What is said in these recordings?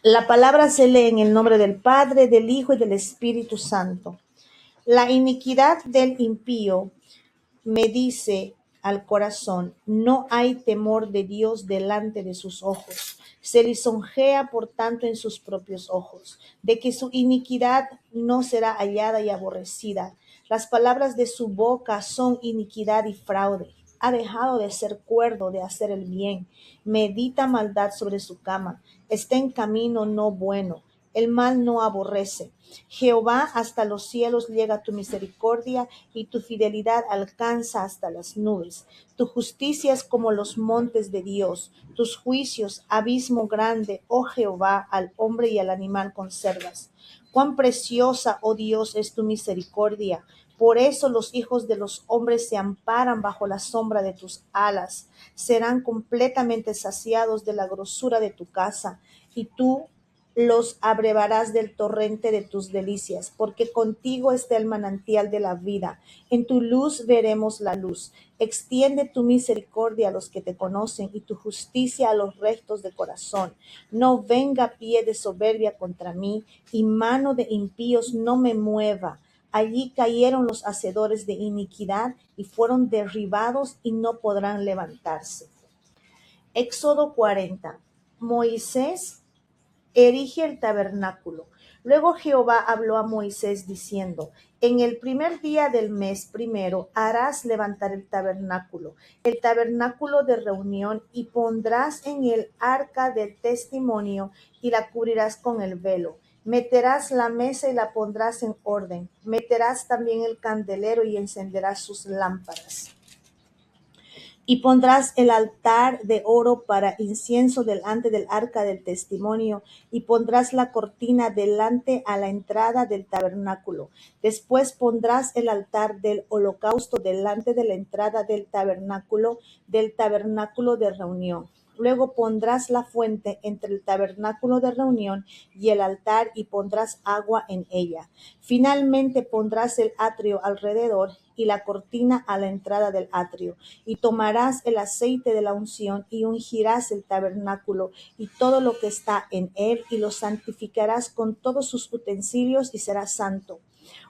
La palabra se lee en el nombre del Padre, del Hijo y del Espíritu Santo. La iniquidad del impío me dice al corazón, no hay temor de Dios delante de sus ojos. Se lisonjea por tanto en sus propios ojos, de que su iniquidad no será hallada y aborrecida. Las palabras de su boca son iniquidad y fraude. Ha dejado de ser cuerdo de hacer el bien. Medita maldad sobre su cama. Está en camino no bueno. El mal no aborrece. Jehová, hasta los cielos llega tu misericordia y tu fidelidad alcanza hasta las nubes. Tu justicia es como los montes de Dios, tus juicios, abismo grande, oh Jehová, al hombre y al animal conservas. Cuán preciosa, oh Dios, es tu misericordia. Por eso los hijos de los hombres se amparan bajo la sombra de tus alas. Serán completamente saciados de la grosura de tu casa, y tú los abrevarás del torrente de tus delicias, porque contigo está el manantial de la vida. En tu luz veremos la luz. Extiende tu misericordia a los que te conocen y tu justicia a los rectos de corazón. No venga pie de soberbia contra mí y mano de impíos no me mueva. Allí cayeron los hacedores de iniquidad y fueron derribados y no podrán levantarse. Éxodo 40. Moisés erige el tabernáculo. Luego Jehová habló a Moisés diciendo, en el primer día del mes primero harás levantar el tabernáculo de reunión, y pondrás en el arca del testimonio y la cubrirás con el velo. Meterás la mesa y la pondrás en orden. Meterás también el candelero y encenderás sus lámparas. Y pondrás el altar de oro para incienso delante del arca del testimonio, y pondrás la cortina delante a la entrada del tabernáculo. Después pondrás el altar del holocausto delante de la entrada del tabernáculo de reunión. Luego pondrás la fuente entre el tabernáculo de reunión y el altar, y pondrás agua en ella. Finalmente pondrás el atrio alrededor y la cortina a la entrada del atrio, y tomarás el aceite de la unción y ungirás el tabernáculo y todo lo que está en él, y lo santificarás con todos sus utensilios, y será santo.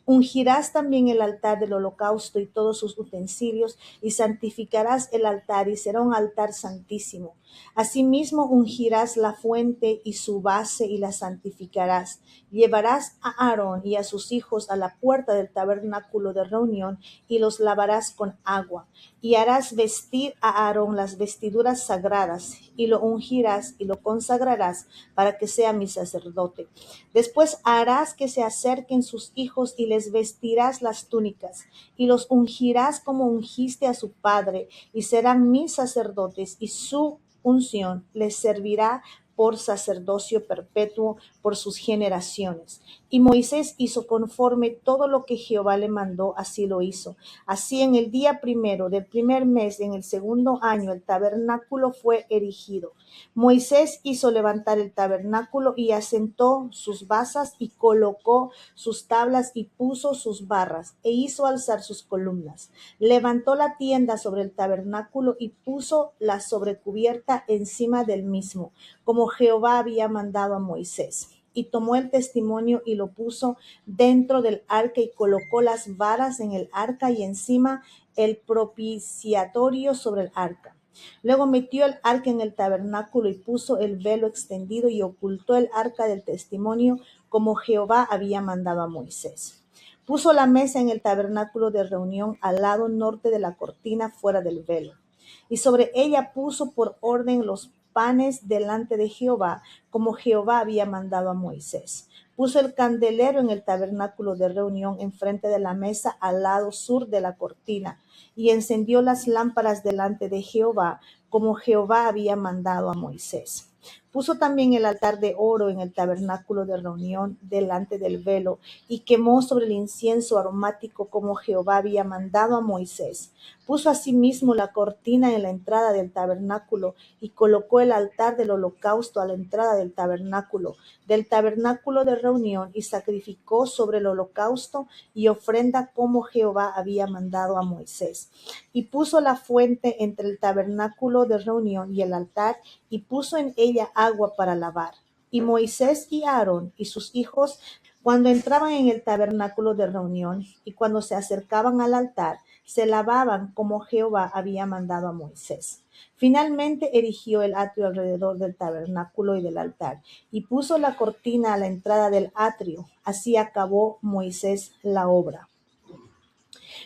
Ungirás también el altar del holocausto y todos sus utensilios, y santificarás el altar, y será un altar santísimo. Asimismo ungirás la fuente y su base, y la santificarás. Llevarás a Aarón y a sus hijos a la puerta del tabernáculo de reunión, y los lavarás con agua. Y harás vestir a Aarón las vestiduras sagradas, y lo ungirás y lo consagrarás para que sea mi sacerdote. Después harás que se acerquen sus hijos y les vestirás las túnicas, y los ungirás como ungiste a su padre, y serán mis sacerdotes, y su unción les servirá por sacerdocio perpetuo por sus generaciones. Y Moisés hizo conforme todo lo que Jehová le mandó, así lo hizo. Así en el día primero del primer mes, en el segundo año, el tabernáculo fue erigido. Moisés hizo levantar el tabernáculo y asentó sus basas y colocó sus tablas y puso sus barras e hizo alzar sus columnas. Levantó la tienda sobre el tabernáculo y puso la sobrecubierta encima del mismo, como Jehová había mandado a Moisés. Y tomó el testimonio y lo puso dentro del arca, y colocó las varas en el arca y encima el propiciatorio sobre el arca. Luego metió el arca en el tabernáculo y puso el velo extendido y ocultó el arca del testimonio, como Jehová había mandado a Moisés. Puso la mesa en el tabernáculo de reunión al lado norte de la cortina, fuera del velo. Y sobre ella puso por orden los panes delante de Jehová, como Jehová había mandado a Moisés. Puso el candelero en el tabernáculo de reunión enfrente de la mesa al lado sur de la cortina, y encendió las lámparas delante de Jehová, como Jehová había mandado a Moisés. Puso también el altar de oro en el tabernáculo de reunión delante del velo, y quemó sobre el incienso aromático, como Jehová había mandado a Moisés. Puso asimismo la cortina en la entrada del tabernáculo, y colocó el altar del holocausto a la entrada del tabernáculo de reunión, y sacrificó sobre el holocausto y ofrenda, como Jehová había mandado a Moisés. Y puso la fuente entre el tabernáculo de reunión y el altar, y puso en ella agua para lavar. Y Moisés y Aarón y sus hijos, cuando entraban en el tabernáculo de reunión y cuando se acercaban al altar, se lavaban como Jehová había mandado a Moisés. Finalmente erigió el atrio alrededor del tabernáculo y del altar, y puso la cortina a la entrada del atrio. Así acabó Moisés la obra.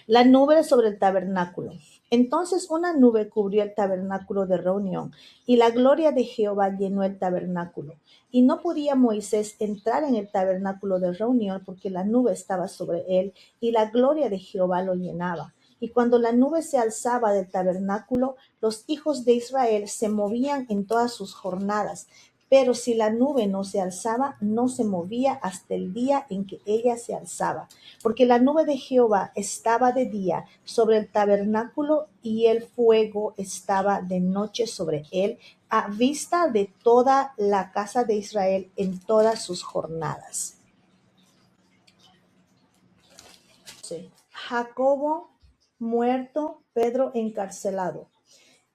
La nube sobre el tabernáculo. Entonces una nube cubrió el tabernáculo de reunión, y la gloria de Jehová llenó el tabernáculo. Y no podía Moisés entrar en el tabernáculo de reunión porque la nube estaba sobre él, y la gloria de Jehová lo llenaba. Y cuando la nube se alzaba del tabernáculo, los hijos de Israel se movían en todas sus jornadas. Pero si la nube no se alzaba, no se movía hasta el día en que ella se alzaba, porque la nube de Jehová estaba de día sobre el tabernáculo y el fuego estaba de noche sobre él, a vista de toda la casa de Israel en todas sus jornadas. Sí. Jacobo muerto, Pedro encarcelado.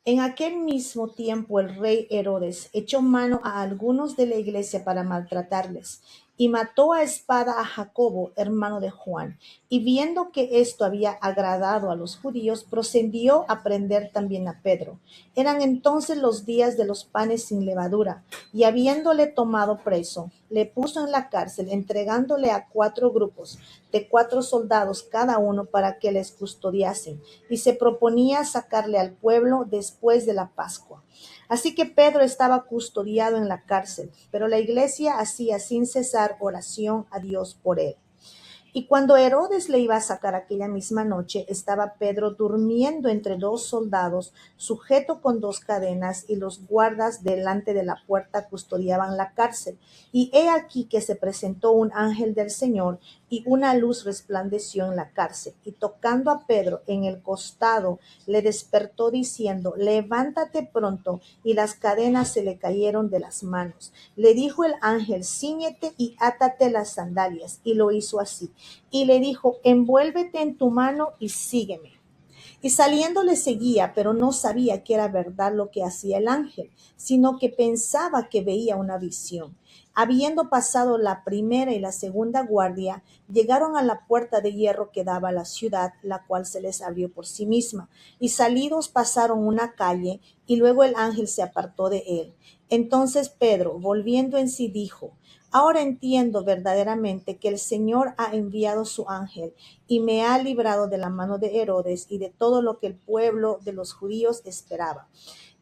En aquel mismo tiempo el rey Herodes echó mano a algunos de la iglesia para maltratarles, y mató a espada a Jacobo, hermano de Juan. Y viendo que esto había agradado a los judíos, procedió a prender también a Pedro. Eran entonces los días de los panes sin levadura, y habiéndole tomado preso, le puso en la cárcel, entregándole a 4 grupos de 4 soldados cada uno para que les custodiasen, y se proponía sacarle al pueblo después de la Pascua. Así que Pedro estaba custodiado en la cárcel, pero la iglesia hacía sin cesar oración a Dios por él. Y cuando Herodes le iba a sacar aquella misma noche, estaba Pedro durmiendo entre 2 soldados, sujeto con 2 cadenas, y los guardas delante de la puerta custodiaban la cárcel. Y he aquí que se presentó un ángel del Señor, y una luz resplandeció en la cárcel. Y tocando a Pedro en el costado, le despertó diciendo: levántate pronto. Y las cadenas se le cayeron de las manos. Le dijo el ángel: cíñete y átate las sandalias. Y lo hizo así. Y le dijo: envuélvete en tu mano y sígueme. Y saliendo le seguía, pero no sabía que era verdad lo que hacía el ángel, sino que pensaba que veía una visión. Habiendo pasado la primera y la segunda guardia, llegaron a la puerta de hierro que daba a la ciudad, la cual se les abrió por sí misma. Y salidos pasaron una calle, y luego el ángel se apartó de él. Entonces Pedro, volviendo en sí, dijo: ahora entiendo verdaderamente que el Señor ha enviado su ángel y me ha librado de la mano de Herodes y de todo lo que el pueblo de los judíos esperaba.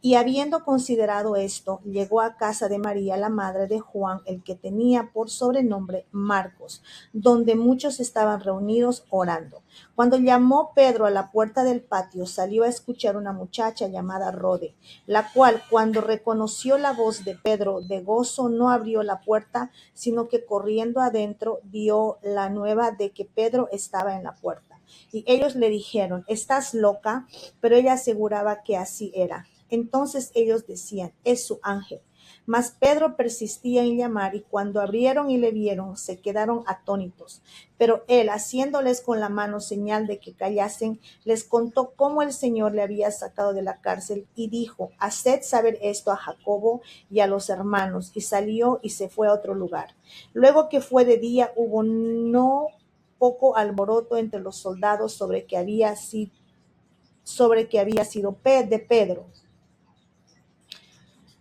Y habiendo considerado esto, llegó a casa de María, la madre de Juan, el que tenía por sobrenombre Marcos, donde muchos estaban reunidos orando. Cuando llamó Pedro a la puerta del patio, salió a escuchar una muchacha llamada Rode, la cual, cuando reconoció la voz de Pedro, de gozo no abrió la puerta, sino que corriendo adentro dio la nueva de que Pedro estaba en la puerta. Y ellos le dijeron: ¿estás loca? Pero ella aseguraba que así era. Entonces ellos decían: es su ángel. Mas Pedro persistía en llamar, y cuando abrieron y le vieron, se quedaron atónitos. Pero él, haciéndoles con la mano señal de que callasen, les contó cómo el Señor le había sacado de la cárcel, y dijo: haced saber esto a Jacobo y a los hermanos. Y salió y se fue a otro lugar. Luego que fue de día, hubo no poco alboroto entre los soldados sobre que había sido de Pedro.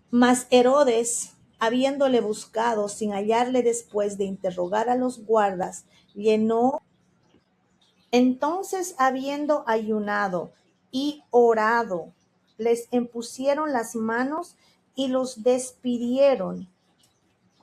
Mas Herodes, habiéndole buscado sin hallarle después de interrogar a los guardas, llenó. Entonces, habiendo ayunado y orado, les impusieron las manos y los despidieron.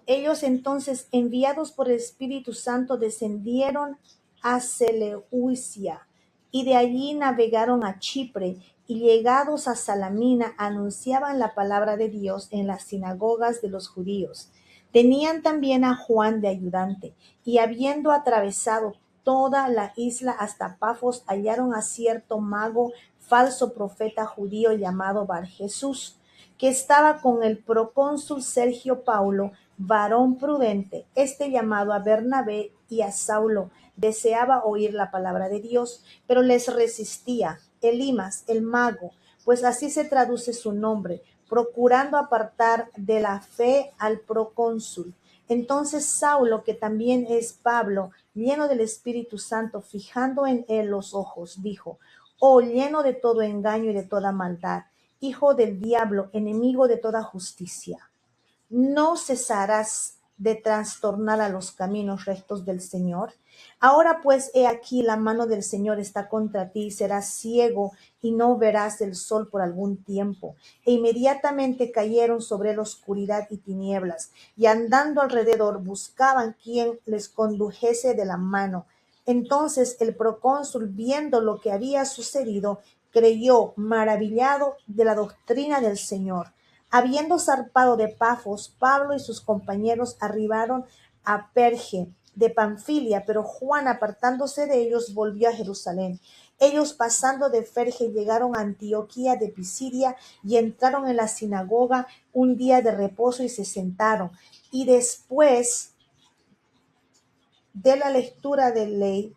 Ellos entonces, enviados por el Espíritu Santo, descendieron a Seleucia, y de allí navegaron a Chipre, y llegados a Salamina anunciaban la palabra de Dios en las sinagogas de los judíos. Tenían también a Juan de ayudante, y habiendo atravesado toda la isla hasta Pafos, hallaron a cierto mago, falso profeta judío llamado Bar Jesús, que estaba con el procónsul Sergio Paulo, varón prudente. Este, llamado a Bernabé y a Saulo, deseaba oír la palabra de Dios, pero les resistía. Elimas, el mago, pues así se traduce su nombre, procurando apartar de la fe al procónsul. Entonces Saulo, que también es Pablo, lleno del Espíritu Santo, fijando en él los ojos, dijo: Oh, lleno de todo engaño y de toda maldad, hijo del diablo, enemigo de toda justicia, ¿no cesarás de trastornar a los caminos rectos del Señor? Ahora pues, he aquí, la mano del Señor está contra ti, serás ciego y no verás el sol por algún tiempo. E inmediatamente cayeron sobre él oscuridad y tinieblas, y andando alrededor buscaban quien les condujese de la mano. Entonces el procónsul, viendo lo que había sucedido, creyó, maravillado de la doctrina del Señor. Habiendo zarpado de Pafos, Pablo y sus compañeros arribaron a Perge de Panfilia, pero Juan, apartándose de ellos, volvió a Jerusalén. Ellos, pasando de Perge, llegaron a Antioquía de Pisidia y entraron en la sinagoga un día de reposo y se sentaron. Y después de la lectura de ley,